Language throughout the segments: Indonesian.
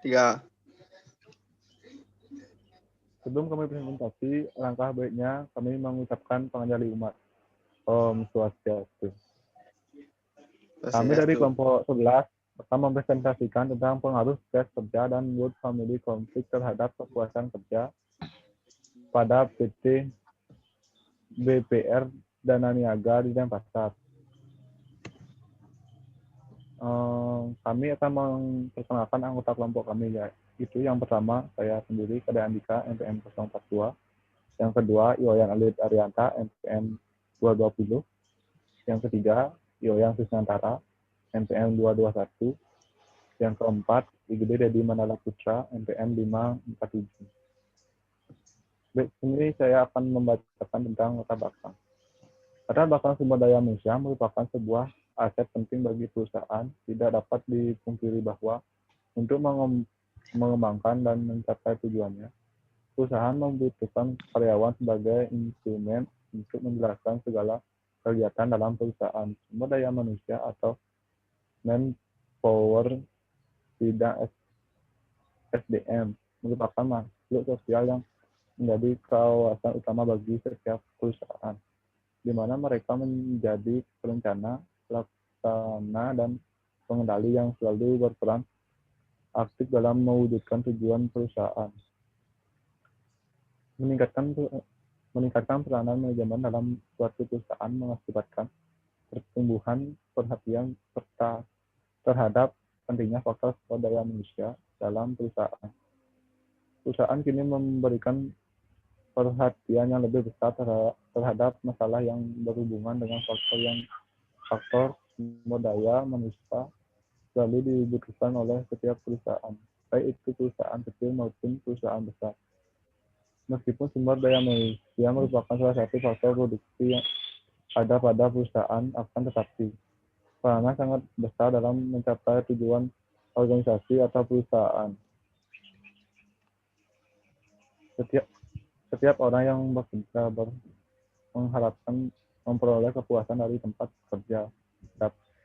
3. Sebelum kami presentasi, langkah baiknya kami mengucapkan penganjali umat. Om Swastiastu. Kami dari kelompok 11 akan mempresentasikan tentang pengaruh stres kerja dan work family konflik terhadap kepuasan kerja pada PT BPR Dana Niaga di Denpasar. Kami akan memperkenalkan anggota kelompok kami, yaitu yang pertama saya sendiri, Kade Andika, MPM 042. Yang kedua, Yoyan Alit Arianta, MPM 220. Yang ketiga, Yoyan Susnantara, MPM 221. Yang keempat, IGD Dedi Mandala Putra, MPM 547. Baik, sini saya akan membacakan tentang latar belakang. Latar belakang sumber daya manusia merupakan sebuah aset penting bagi perusahaan. Tidak dapat dipungkiri bahwa untuk mengembangkan dan mencapai tujuannya, perusahaan membutuhkan karyawan sebagai instrumen untuk menjelaskan segala kegiatan dalam perusahaan. Sumber daya manusia atau manpower, tidak SDM, merupakan makhluk sosial yang menjadi kawasan utama bagi setiap perusahaan, di mana mereka menjadi perencana, pelaksana, dan pengendali yang selalu berperan aktif dalam mewujudkan tujuan perusahaan. Meningkatkan peranan manajemen dalam suatu perusahaan mengakibatkan pertumbuhan perhatian serta terhadap pentingnya faktor sumber daya manusia dalam perusahaan. Perusahaan kini memberikan perhatian yang lebih besar terhadap masalah yang berhubungan dengan faktor sumber daya manusia selalu dibutuhkan oleh setiap perusahaan, baik itu perusahaan kecil maupun perusahaan besar. Meskipun sumber daya manusia merupakan salah satu faktor produksi yang ada pada perusahaan, akan tetapi perannya sangat besar dalam mencapai tujuan organisasi atau perusahaan. Setiap orang yang bekerja mengharapkan memperoleh kepuasan dari tempat kerja.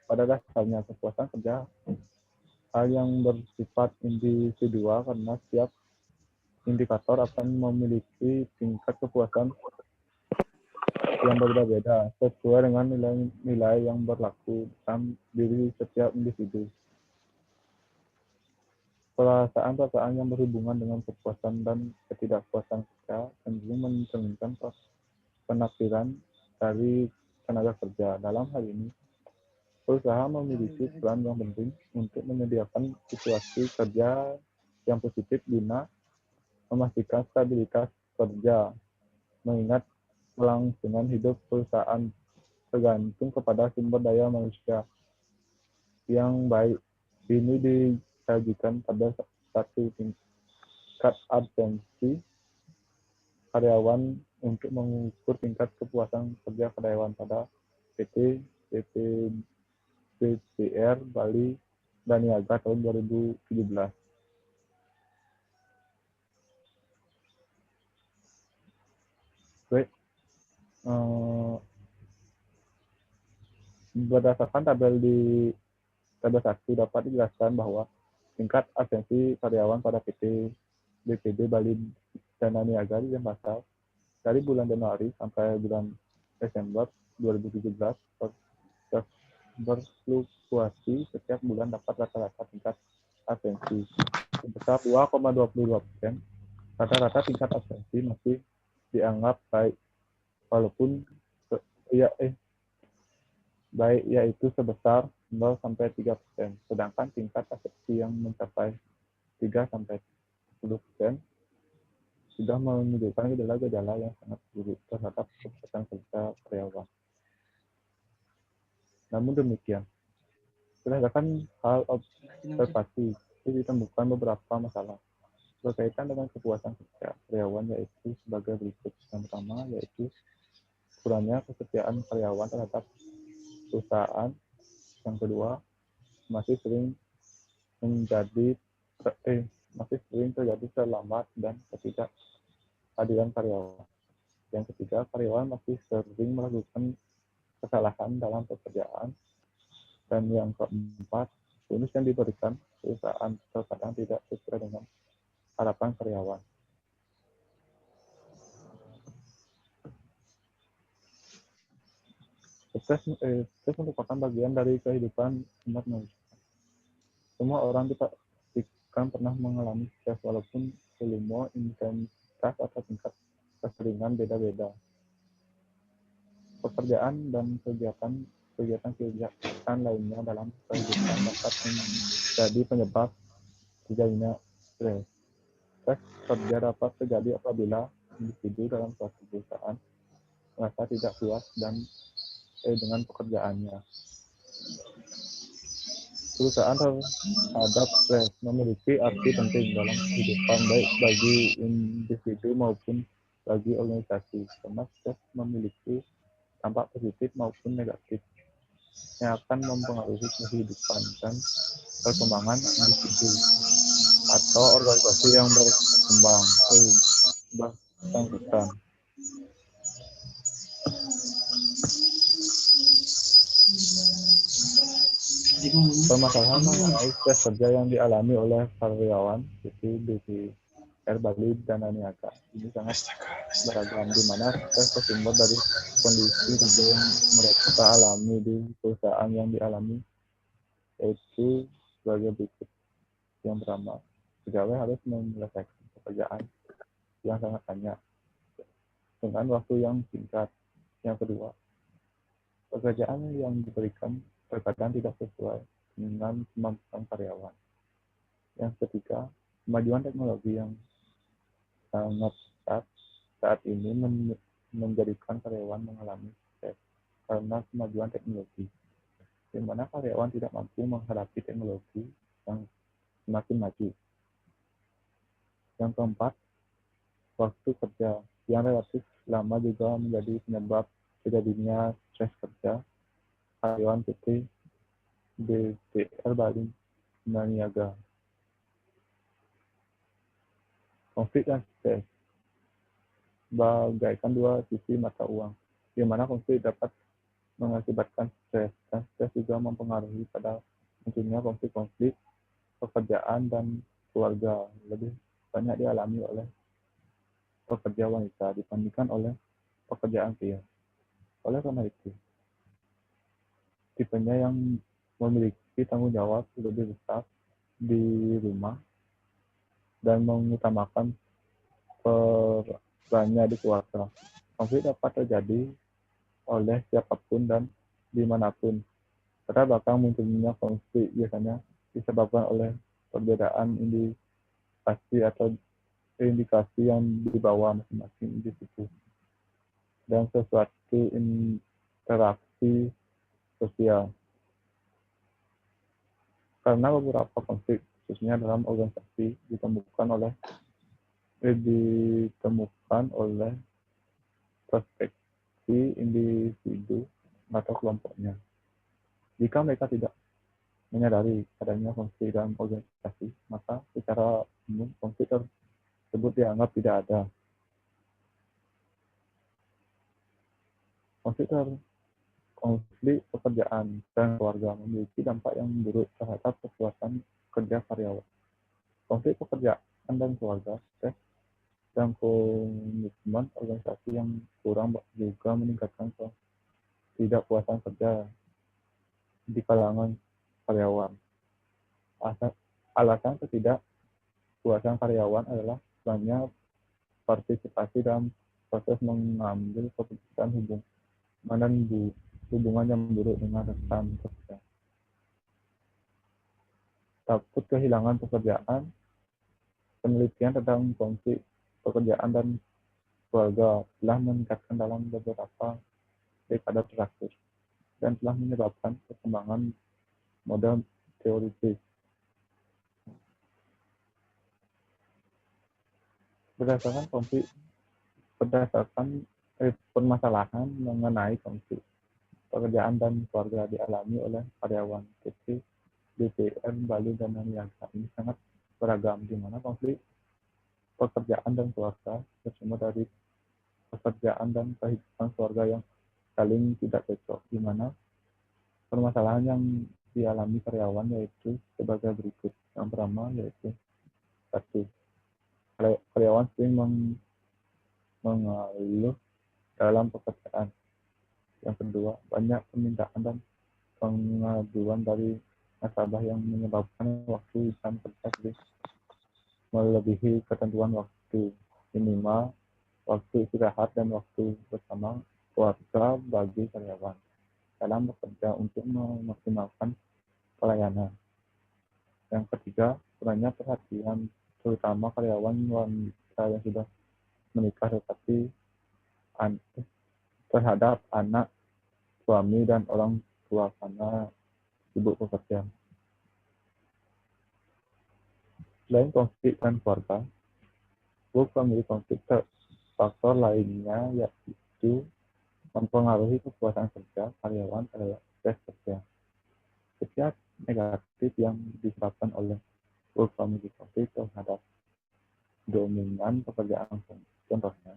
Pada dasarnya, kepuasan kerja hal yang bersifat individual karena setiap indikator akan memiliki tingkat kepuasan yang berbeda-beda sesuai dengan nilai-nilai yang berlaku dalam diri setiap individu. Perasaan-perasaan yang berhubungan dengan kepuasan dan ketidakpuasan kerja cenderung mencerminkan penafsiran dari tenaga kerja. Dalam hal ini, perusahaan memiliki peran yang penting untuk menyediakan situasi kerja yang positif guna memastikan stabilitas kerja, mengingat kelangsungan hidup perusahaan tergantung kepada sumber daya manusia yang baik. Ini disajikan pada satu tingkat absensi karyawan untuk mengukur tingkat kepuasan kerja karyawan pada PT BPR Bali dan Niaga tahun 2017. Baik, berdasarkan tabel 1 dapat dijelaskan bahwa tingkat absensi karyawan pada PT BPD Bali Dana Niaga di Denpasar dari bulan Januari sampai bulan Desember 2017 berfluktuasi setiap bulan dapat rata-rata tingkat absensi sebesar 2,22%. Rata-rata tingkat absensi masih dianggap baik walaupun baik yaitu sebesar 0-3%, sedangkan tingkat absensi yang mencapai 3-10% sudah menunjukkan gejala-gejala yang sangat buruk terhadap kepuasan kerja karyawan. Namun demikian, berdasarkan hal observasi, itu ditemukan beberapa masalah berkaitan dengan kepuasan kerja karyawan, yaitu sebagai berikut. Yang pertama yaitu kurangnya kesetiaan karyawan terhadap perusahaan. Yang kedua, masih sering terjadi terlambat dan ketidakhadiran karyawan. Yang ketiga, karyawan masih sering melakukan kesalahan dalam pekerjaan. Dan yang keempat, Bonus yang diberikan perusahaan terkadang tidak sesuai dengan harapan karyawan. Stres merupakan bagian dari kehidupan umat manusia. Semua orang dipastikan pernah mengalami stres, walaupun volume, intensitas, atau tingkat keseringan beda-beda. Pekerjaan dan kegiatan lainnya dalam kehidupan dapat menjadi penyebab terjadinya stres. Stres kerja dapat terjadi apabila individu dalam suatu perusahaan merasa tidak puas dengan pekerjaannya. Perusahaan terhadap stres memiliki arti penting dalam kehidupan, baik bagi individu maupun bagi organisasi, karena stres memiliki dampak positif maupun negatif yang akan mempengaruhi kehidupan dan perkembangan individu atau organisasi yang berkembang bersangkutan. Permasalahan mengenai stres kerja yang dialami oleh karyawan seperti BPR Bali dan Aniaga ini sangat beragam, di mana stres bersumber dari kondisi kerja yang mereka alami di perusahaan yang dialami, yaitu sebagai berikut. Yang pertama, pegawai harus menyelesaikan pekerjaan yang sangat banyak dengan waktu yang singkat. Yang kedua, pekerjaan yang diberikan terkadang tidak sesuai dengan kemampuan karyawan. Yang ketiga, kemajuan teknologi yang sangat pesat saat ini menjadikan karyawan mengalami stres karena kemajuan teknologi, di mana karyawan tidak mampu menghadapi teknologi yang semakin maju. Yang keempat, waktu kerja yang relatif lama juga menjadi penyebab terjadinya stres kerja karyawan PT BPR Bali dan Niaga. Konflik dan stres bagaikan dua sisi mata uang, di mana konflik dapat mengakibatkan stres, dan stres juga mempengaruhi pada munculnya konflik-konflik pekerjaan dan keluarga. Lebih banyak dialami oleh pekerja wanita dibandingkan oleh pekerjaan pria. Oleh karena itu, tipenya yang memiliki tanggung jawab lebih besar di rumah dan mengutamakan perannya di keluarga. Konflik dapat terjadi oleh siapapun dan dimanapun. Latar belakang munculnya konflik biasanya disebabkan oleh perbedaan indikasi atau indikasi yang dibawa masing-masing individu dan sesuatu interaksi sosial. Karena beberapa konflik, khususnya dalam organisasi, ditemukan oleh perspektif individu atau kelompoknya. Jika mereka tidak menyadari adanya konflik dalam organisasi, maka secara umum konflik tersebut dianggap tidak ada. Konflik pekerjaan dan keluarga memiliki dampak yang buruk terhadap kepuasan kerja karyawan. Konflik pekerjaan dan keluarga, stres, dan komitmen organisasi yang kurang juga meningkatkan ketidakpuasan kerja di kalangan karyawan. Alasan ketidakpuasan karyawan adalah banyak partisipasi dalam proses mengambil keputusan hubungan yang buruk dengan rekan kerja. Takut kehilangan pekerjaan. Penelitian tentang konflik pekerjaan dan keluarga telah meningkatkan dalam beberapa dekade terakhir dan telah menyebabkan perkembangan model teoritis. Berdasarkan permasalahan mengenai konflik pekerjaan dan keluarga dialami oleh karyawan PT BPR Bali dan Niaga ini sangat beragam, di mana konflik pekerjaan dan keluarga bersumber dari pekerjaan dan kehidupan keluarga yang saling tidak cocok, di mana permasalahan yang dialami karyawan yaitu sebagai berikut. Yang pertama yaitu satu, karyawan sering mengeluh dalam pekerjaan. Yang kedua, banyak permintaan dan pengaduan dari nasabah yang menyebabkan waktu jam kerja melebihi ketentuan waktu minimal, waktu istirahat, dan waktu bersama keluarga bagi karyawan dalam bekerja untuk memaksimalkan pelayanan. Yang ketiga, kurangnya perhatian terutama karyawan wanita yang sudah menikah tetapi terhadap anak, suami, dan orang tua karena sibuk bekerja. Selain konflik dan keluarga, work family konflik faktor lainnya yaitu mempengaruhi kepuasan kerja karyawan terhadap stres kerja. Setiap negatif yang disebabkan oleh work family konflik terhadap dominan pekerjaan, contohnya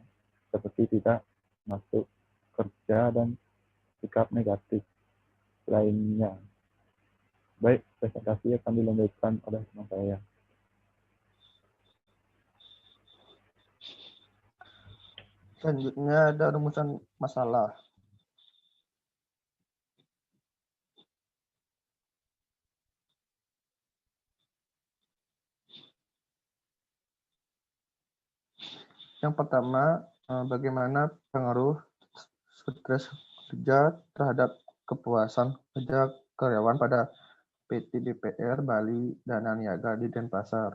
seperti tidak masuk kerja dan sikap negatif lainnya. Baik, presentasi akan dilanjutkan oleh teman saya. Selanjutnya ada rumusan masalah. Yang pertama, bagaimana pengaruh stres kerja terhadap kepuasan kerja karyawan pada PT BPR Bali Dana Niaga di Denpasar.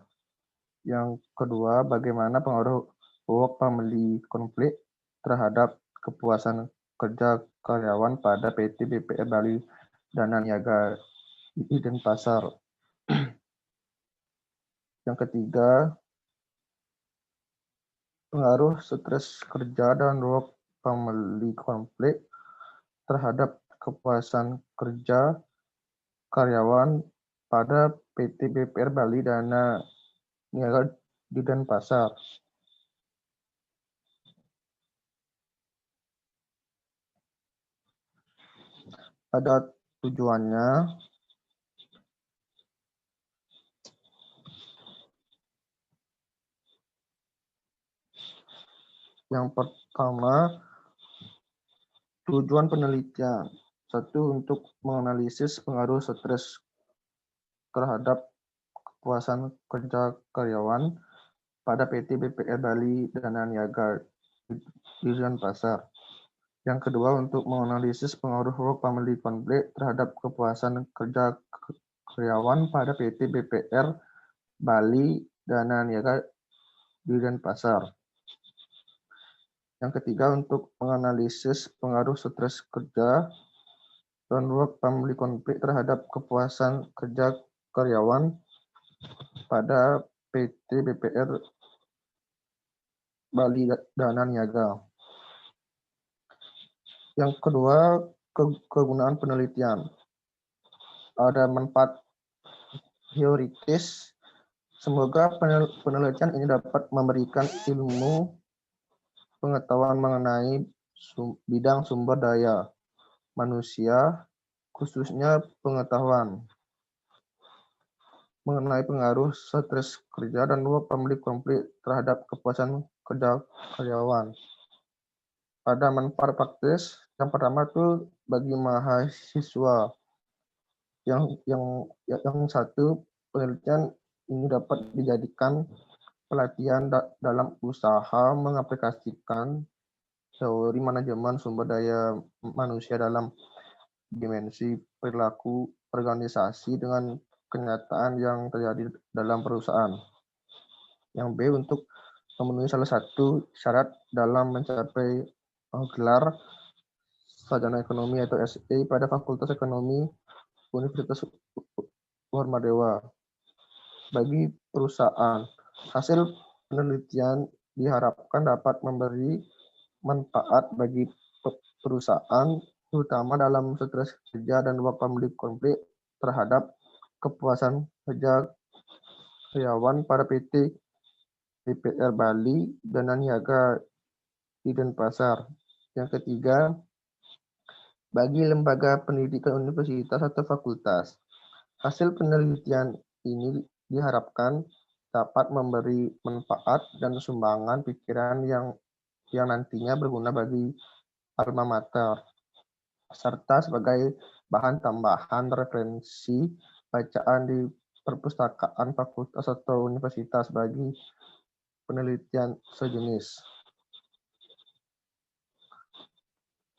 Yang kedua, bagaimana pengaruh work family konflik terhadap kepuasan kerja karyawan pada PT BPR Bali Dana Niaga di Denpasar. Yang ketiga, pengaruh stres kerja dan work family konflik terhadap kepuasan kerja karyawan pada PT BPR Bali Dana Niaga di Denpasar. Ada tujuannya. Yang pertama, tujuan penelitian. Satu, untuk menganalisis pengaruh stres terhadap kepuasan kerja karyawan pada PT BPR Bali Dana Niaga di Denpasar. Yang kedua, untuk menganalisis pengaruh work family konflik terhadap kepuasan kerja karyawan pada PT BPR Bali Dana Niaga di Denpasar. Yang ketiga, untuk menganalisis pengaruh stres kerja dan work family konflik terhadap kepuasan kerja karyawan pada PT BPR Bali Dana Niaga. Yang kedua, kegunaan penelitian. Ada manfaat teoritis. Semoga penelitian ini dapat memberikan ilmu pengetahuan mengenai bidang sumber daya manusia, khususnya pengetahuan mengenai pengaruh stres kerja dan work family konflik terhadap kepuasan kerja karyawan. Ada manfaat praktis. Yang pertama itu bagi mahasiswa. Yang satu, penelitian ini dapat dijadikan pelatihan dalam usaha mengaplikasikan teori manajemen sumber daya manusia dalam dimensi perilaku organisasi dengan kenyataan yang terjadi dalam perusahaan. Yang B, untuk memenuhi salah satu syarat dalam mencapai gelar sarjana ekonomi atau SE pada Fakultas Ekonomi Universitas Muhammadiyah. Bagi perusahaan, hasil penelitian diharapkan dapat memberi manfaat bagi perusahaan, terutama dalam stres kerja dan work family konflik terhadap kepuasan kerja karyawan pada PT BPR Bali Dana Niaga di Denpasar. Yang ketiga, bagi lembaga pendidikan universitas atau fakultas. Hasil penelitian ini diharapkan dapat memberi manfaat dan sumbangan pikiran yang nantinya berguna bagi alma mater, serta sebagai bahan tambahan referensi bacaan di perpustakaan fakultas atau universitas bagi penelitian sejenis.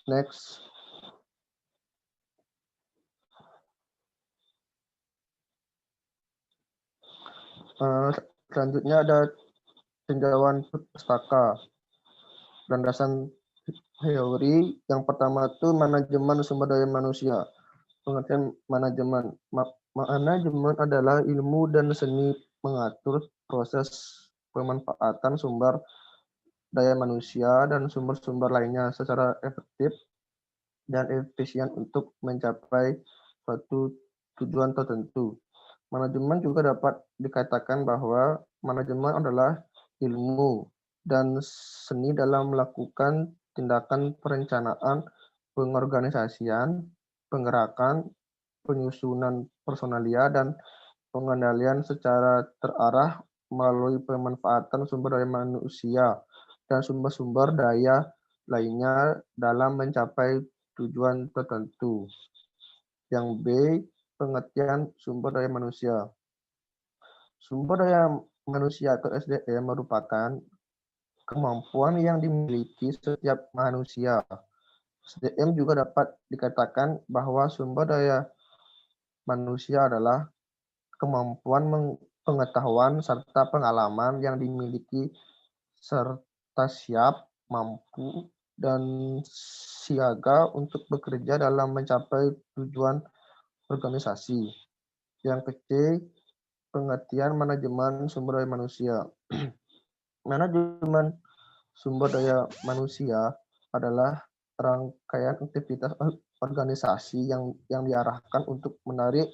Next. Selanjutnya ada tinjauan pustaka. Landasan teori yang pertama itu manajemen sumber daya manusia. Pengertian manajemen. Manajemen adalah ilmu dan seni mengatur proses pemanfaatan sumber daya manusia dan sumber-sumber lainnya secara efektif dan efisien untuk mencapai suatu tujuan tertentu. Manajemen juga dapat dikatakan bahwa manajemen adalah ilmu dan seni dalam melakukan tindakan perencanaan, pengorganisasian, penggerakan, penyusunan personalia, dan pengendalian secara terarah melalui pemanfaatan sumber daya manusia dan sumber-sumber daya lainnya dalam mencapai tujuan tertentu. Yang B, pengertian sumber daya manusia. Sumber daya manusia atau SDM merupakan kemampuan yang dimiliki setiap manusia. SDM juga dapat dikatakan bahwa sumber daya manusia adalah kemampuan pengetahuan serta pengalaman yang dimiliki serta siap, mampu, dan siaga untuk bekerja dalam mencapai tujuan organisasi. Yang ketiga, pengertian manajemen sumber daya manusia. Manajemen sumber daya manusia adalah rangkaian aktivitas organisasi yang diarahkan untuk menarik,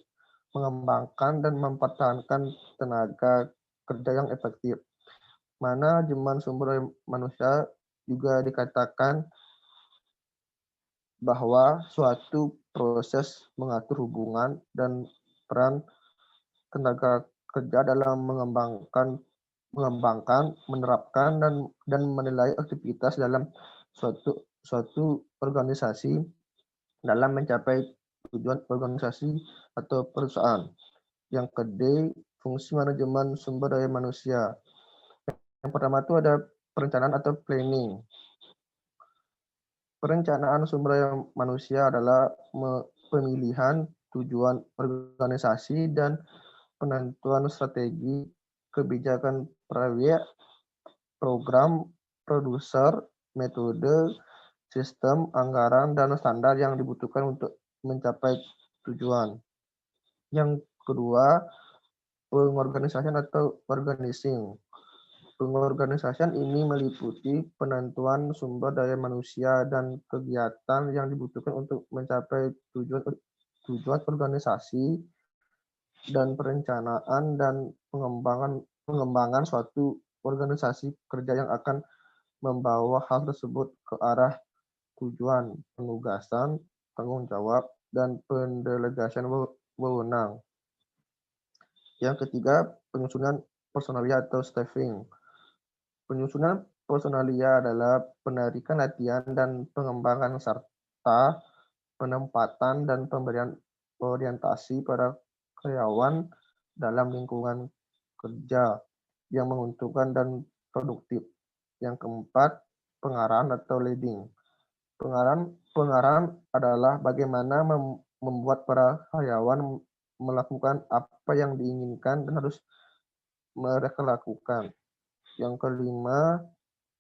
mengembangkan, dan mempertahankan tenaga kerja yang efektif. Manajemen sumber daya manusia juga dikatakan bahwa suatu proses mengatur hubungan dan peran tenaga kerja dalam mengembangkan, menerapkan, dan menilai aktivitas dalam suatu organisasi dalam mencapai tujuan organisasi atau perusahaan. Yang kedua, fungsi manajemen sumber daya manusia. Yang pertama itu ada perencanaan atau planning. Perencanaan sumber daya manusia adalah pemilihan tujuan organisasi dan penentuan strategi, kebijakan proyek, program, produser, metode, sistem, anggaran, dan standar yang dibutuhkan untuk mencapai tujuan. Yang kedua, pengorganisasian atau organizing. Pengorganisasian ini meliputi penentuan sumber daya manusia dan kegiatan yang dibutuhkan untuk mencapai tujuan organisasi dan perencanaan dan pengembangan suatu organisasi kerja yang akan membawa hal tersebut ke arah tujuan, penugasan, tanggung jawab, dan pendelegasian wewenang. Yang ketiga, penyusunan personalia atau staffing. Penyusunan personalia adalah penarikan latihan dan pengembangan serta penempatan dan pemberian orientasi pada karyawan dalam lingkungan kerja yang menguntungkan dan produktif. Yang keempat, pengarahan atau leading. Pengarahan adalah bagaimana membuat para karyawan melakukan apa yang diinginkan dan harus mereka lakukan. Yang kelima,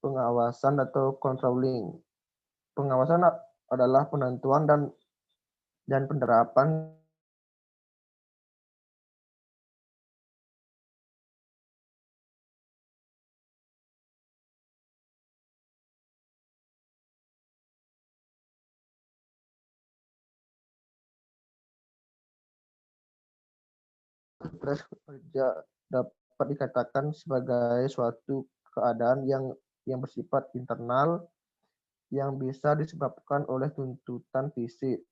pengawasan atau controlling. Pengawasan adalah penentuan dan penerapan stres kerja dapat dikatakan sebagai suatu keadaan yang bersifat internal yang bisa disebabkan oleh tuntutan fisik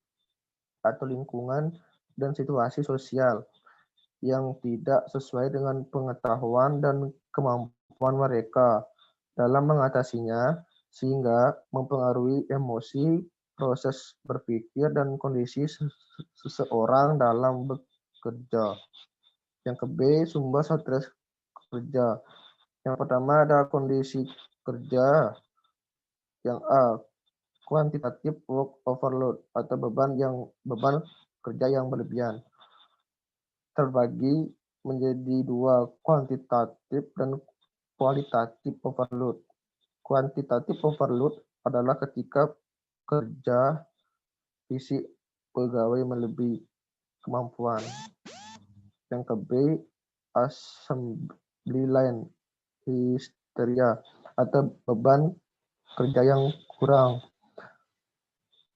atau lingkungan dan situasi sosial yang tidak sesuai dengan pengetahuan dan kemampuan mereka dalam mengatasinya, sehingga mempengaruhi emosi, proses berpikir, dan kondisi seseorang dalam bekerja. Yang ke B, sumber stres kerja. Yang pertama ada kondisi kerja. Yang A, kuantitatif work overload atau beban kerja yang berlebihan. Terbagi menjadi dua, kuantitatif dan kualitatif overload. Kuantitatif overload adalah ketika kerja fisik pegawai melebihi kemampuan. Yang ke B, assembly line hysteria atau beban kerja yang kurang.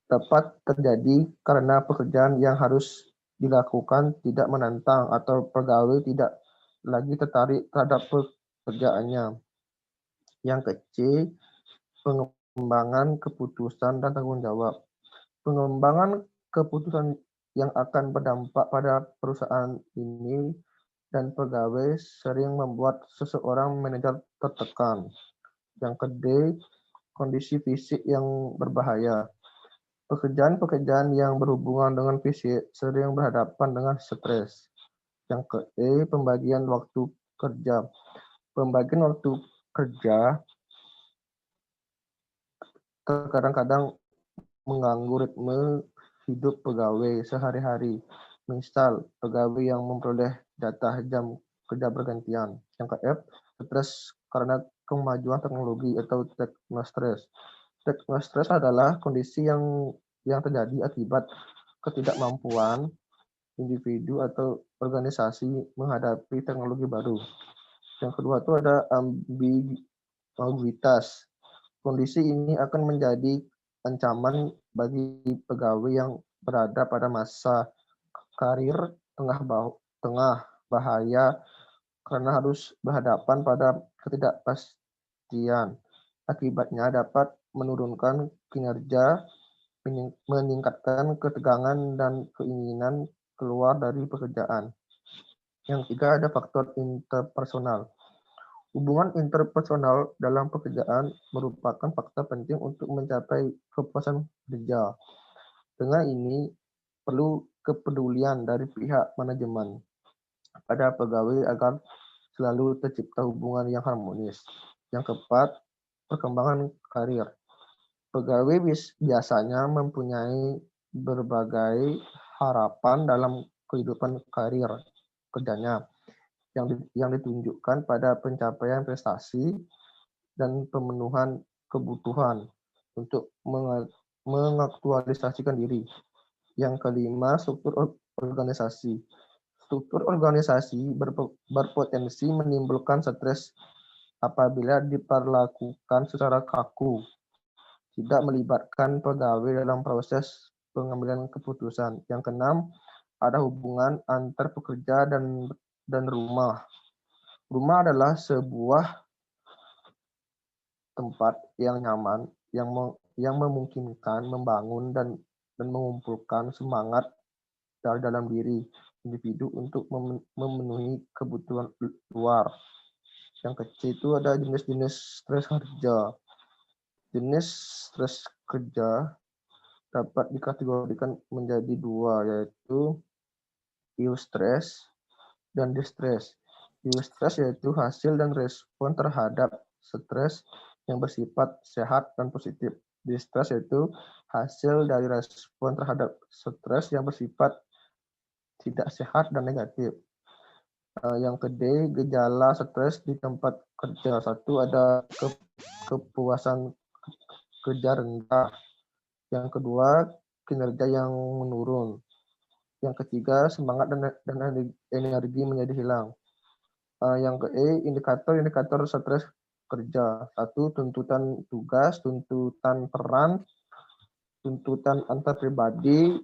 Dapat terjadi karena pekerjaan yang harus dilakukan tidak menantang atau pegawai tidak lagi tertarik terhadap pekerjaannya. Yang ke C, pengembangan keputusan dan tanggung jawab. Pengembangan keputusan yang akan berdampak pada perusahaan ini dan pegawai sering membuat seseorang manajer tertekan. Yang ke D, kondisi fisik yang berbahaya. Pekerjaan-pekerjaan yang berhubungan dengan fisik sering berhadapan dengan stres. Yang ke E, pembagian waktu kerja. Pembagian waktu kerja kadang-kadang mengganggu ritme hidup pegawai sehari-hari. Misal, pegawai yang memperoleh jatah jam kerja bergantian. Yang ke F, stres karena kemajuan teknologi atau teknostres. Teknostres adalah kondisi yang terjadi akibat ketidakmampuan individu atau organisasi menghadapi teknologi baru. Yang kedua itu ada ambiguitas. Kondisi ini akan menjadi ancaman bagi pegawai yang berada pada masa karir tengah bahaya karena harus berhadapan pada ketidakpastian. Akibatnya dapat menurunkan kinerja, meningkatkan ketegangan dan keinginan keluar dari pekerjaan. Yang ketiga ada faktor interpersonal. Hubungan interpersonal dalam pekerjaan merupakan faktor penting untuk mencapai kepuasan kerja. Dengan ini, perlu kepedulian dari pihak manajemen pada pegawai agar selalu tercipta hubungan yang harmonis. Yang keempat, perkembangan karir. Pegawai biasanya mempunyai berbagai harapan dalam kehidupan karir kerjanya yang ditunjukkan pada pencapaian prestasi dan pemenuhan kebutuhan untuk mengaktualisasikan diri. Yang kelima, struktur organisasi. Struktur organisasi berpotensi menimbulkan stres apabila diperlakukan secara kaku, tidak melibatkan pegawai dalam proses pengambilan keputusan. Yang keenam, ada hubungan antar pekerja dan rumah. Rumah adalah sebuah tempat yang nyaman yang memungkinkan membangun dan mengumpulkan semangat dari dalam diri individu untuk memenuhi kebutuhan luar. Yang kecil itu ada jenis-jenis stres kerja. Jenis stres kerja dapat dikategorikan menjadi dua, yaitu eustress dan distress. Eustress yaitu hasil dan respon terhadap stres yang bersifat sehat dan positif. Distress yaitu hasil dari respon terhadap stres yang bersifat tidak sehat dan negatif. Yang kedua, gejala stres di tempat kerja. Satu, ada kepuasan kerja rendah. Yang kedua, kinerja yang menurun. Yang ketiga, semangat dan energi menjadi hilang. Yang ke indikator stres kerja. Satu, tuntutan tugas, tuntutan peran, tuntutan antar pribadi,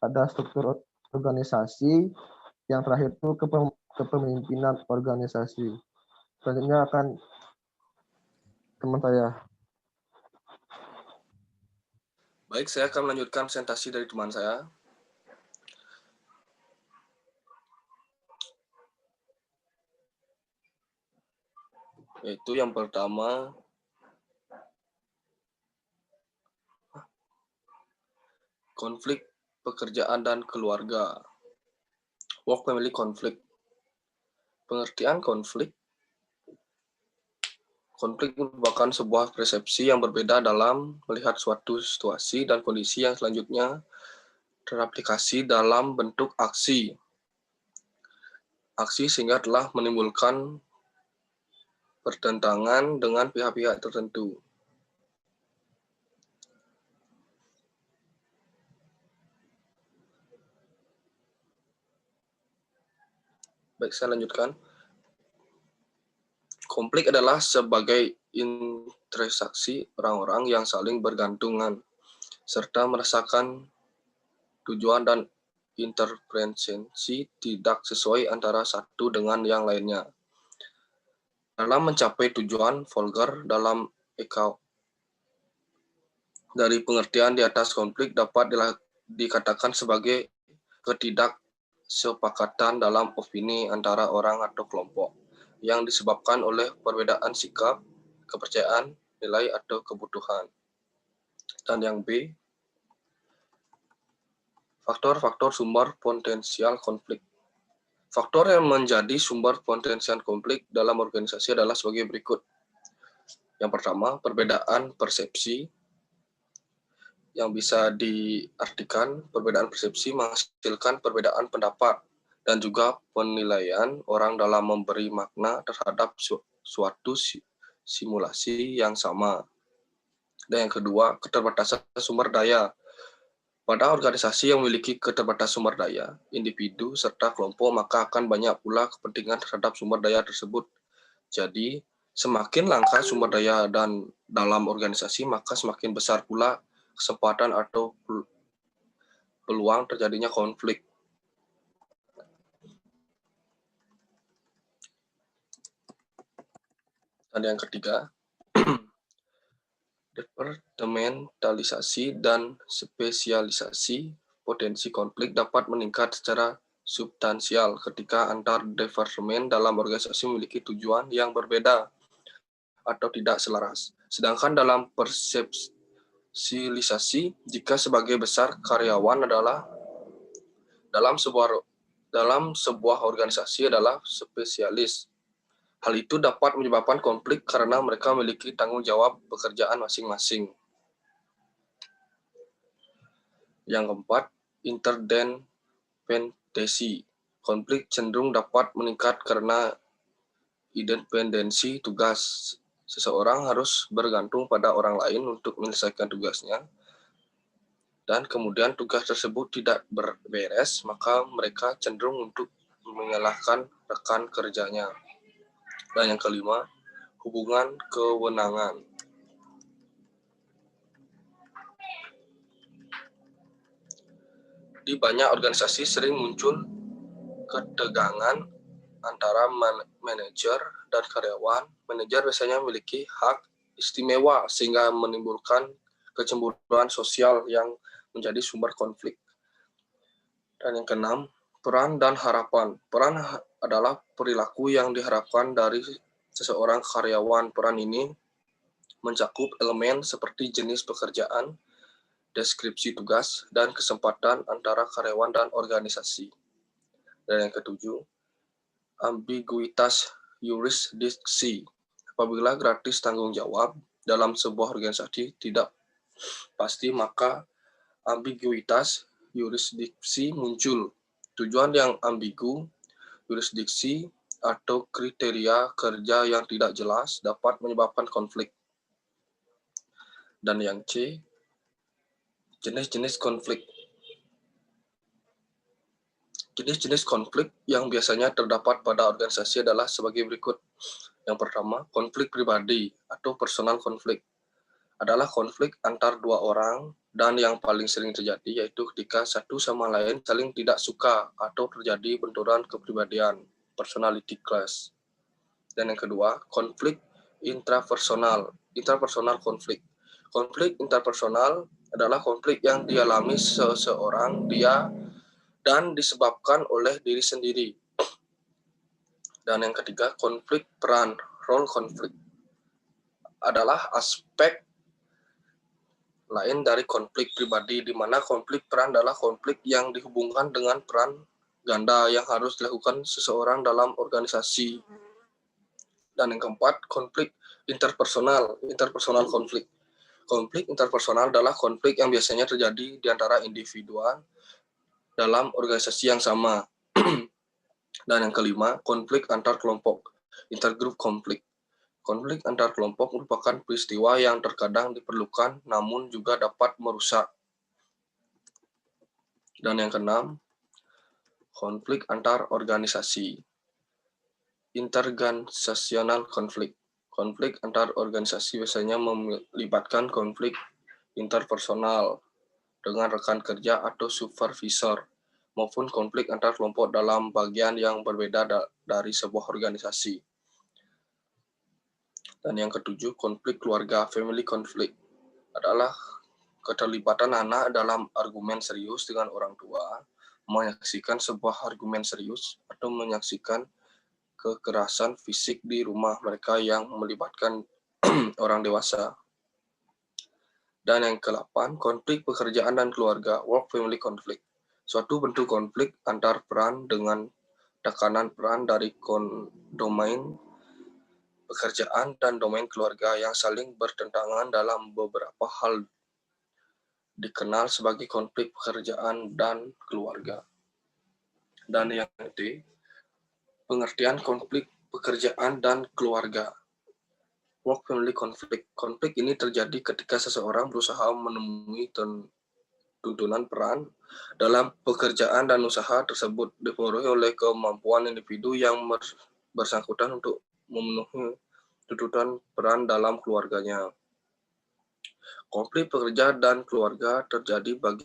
ada struktur organisasi. Yang terakhir itu kepemimpinan organisasi. Selanjutnya akan teman saya. Baik, saya akan melanjutkan presentasi dari teman saya. yaitu yang pertama, konflik pekerjaan dan keluarga. Work family conflict. Pengertian konflik. Konflik merupakan sebuah persepsi yang berbeda dalam melihat suatu situasi dan kondisi yang selanjutnya teraplikasi dalam bentuk aksi. Aksi sehingga telah menimbulkan pertentangan dengan pihak-pihak tertentu. Baik, saya lanjutkan. Konflik adalah sebagai interaksi orang-orang yang saling bergantungan, serta merasakan tujuan dan interferensi tidak sesuai antara satu dengan yang lainnya. Dalam mencapai tujuan vulgar dalam dari pengertian di atas, konflik dapat dikatakan sebagai ketidaksepakatan dalam opini antara orang atau kelompok yang disebabkan oleh perbedaan sikap, kepercayaan, nilai, atau kebutuhan. Dan yang B, faktor-faktor sumber potensial konflik. Faktor yang menjadi sumber potensial konflik dalam organisasi adalah sebagai berikut. Yang pertama, perbedaan persepsi. Yang bisa diartikan, perbedaan persepsi menghasilkan perbedaan pendapat dan juga penilaian orang dalam memberi makna terhadap suatu simulasi yang sama. Dan yang kedua, keterbatasan sumber daya. Pada organisasi yang memiliki keterbatasan sumber daya, individu serta kelompok, maka akan banyak pula kepentingan terhadap sumber daya tersebut. Jadi, semakin langka sumber daya dan dalam organisasi, maka semakin besar pula kesempatan atau peluang terjadinya konflik. Dan yang ketiga, departementalisasi dan spesialisasi potensi konflik dapat meningkat secara substansial ketika antar departemen dalam organisasi memiliki tujuan yang berbeda atau tidak selaras. Sedangkan dalam persepsialisasi, jika sebagai besar karyawan adalah dalam sebuah organisasi adalah spesialis. Hal itu dapat menyebabkan konflik karena mereka memiliki tanggung jawab pekerjaan masing-masing. Yang keempat, interdependensi. Konflik cenderung dapat meningkat karena independensi tugas. Seseorang harus bergantung pada orang lain untuk menyelesaikan tugasnya. Dan kemudian tugas tersebut tidak beres, maka mereka cenderung untuk menyalahkan rekan kerjanya. Dan yang kelima, hubungan kewenangan. Di banyak organisasi sering muncul ketegangan antara manajer dan karyawan. Manajer biasanya memiliki hak istimewa sehingga menimbulkan kecemburuan sosial yang menjadi sumber konflik. Dan yang keenam, peran dan harapan. Peran adalah perilaku yang diharapkan dari seseorang karyawan. Peran ini mencakup elemen seperti jenis pekerjaan, deskripsi tugas, dan kesempatan antara karyawan dan organisasi. Dan yang ketujuh, ambiguitas yurisdiksi. Apabila gratis tanggung jawab dalam sebuah organisasi tidak pasti, maka ambiguitas yurisdiksi muncul. Tujuan yang ambigu, yurisdiksi, atau kriteria kerja yang tidak jelas dapat menyebabkan konflik. Dan yang C, jenis-jenis konflik. Jenis-jenis konflik yang biasanya terdapat pada organisasi adalah sebagai berikut. Yang pertama, konflik pribadi atau personal konflik. Adalah konflik antar dua orang dan yang paling sering terjadi yaitu ketika satu sama lain saling tidak suka atau terjadi benturan kepribadian, personality clash. Dan yang kedua, konflik intrapersonal konflik. Konflik interpersonal adalah konflik yang dialami seseorang dan disebabkan oleh diri sendiri. Dan yang ketiga, konflik peran role konflik adalah aspek lain dari konflik pribadi, di mana konflik peran adalah konflik yang dihubungkan dengan peran ganda yang harus dilakukan seseorang dalam organisasi. Dan yang keempat, konflik interpersonal konflik. Konflik interpersonal adalah konflik yang biasanya terjadi di antara individual dalam organisasi yang sama. Dan yang kelima, konflik antar kelompok, intergroup konflik. Konflik antar kelompok merupakan peristiwa yang terkadang diperlukan namun juga dapat merusak. Dan yang keenam, konflik antar organisasi, interorganisational konflik. Konflik antar organisasi biasanya melibatkan konflik interpersonal dengan rekan kerja atau supervisor, maupun konflik antar kelompok dalam bagian yang berbeda dari sebuah organisasi. Dan yang ketujuh, konflik keluarga, family conflict, adalah keterlibatan anak dalam argumen serius dengan orang tua, menyaksikan sebuah argumen serius, atau menyaksikan kekerasan fisik di rumah mereka yang melibatkan orang dewasa. Dan yang ke-8, konflik pekerjaan dan keluarga, work-family conflict. Suatu bentuk konflik antar peran dengan tekanan peran dari domain pekerjaan dan domain keluarga yang saling bertentangan dalam beberapa hal dikenal sebagai konflik pekerjaan dan keluarga. Dan yang ketiga, pengertian konflik pekerjaan dan keluarga. Work-family conflict. Konflik ini terjadi ketika seseorang berusaha memenuhi tuntunan peran dalam pekerjaan dan usaha tersebut dipengaruhi oleh kemampuan individu yang bersangkutan untuk memenuhi tuntutan peran dalam keluarganya. Konflik pekerja dan keluarga terjadi bagi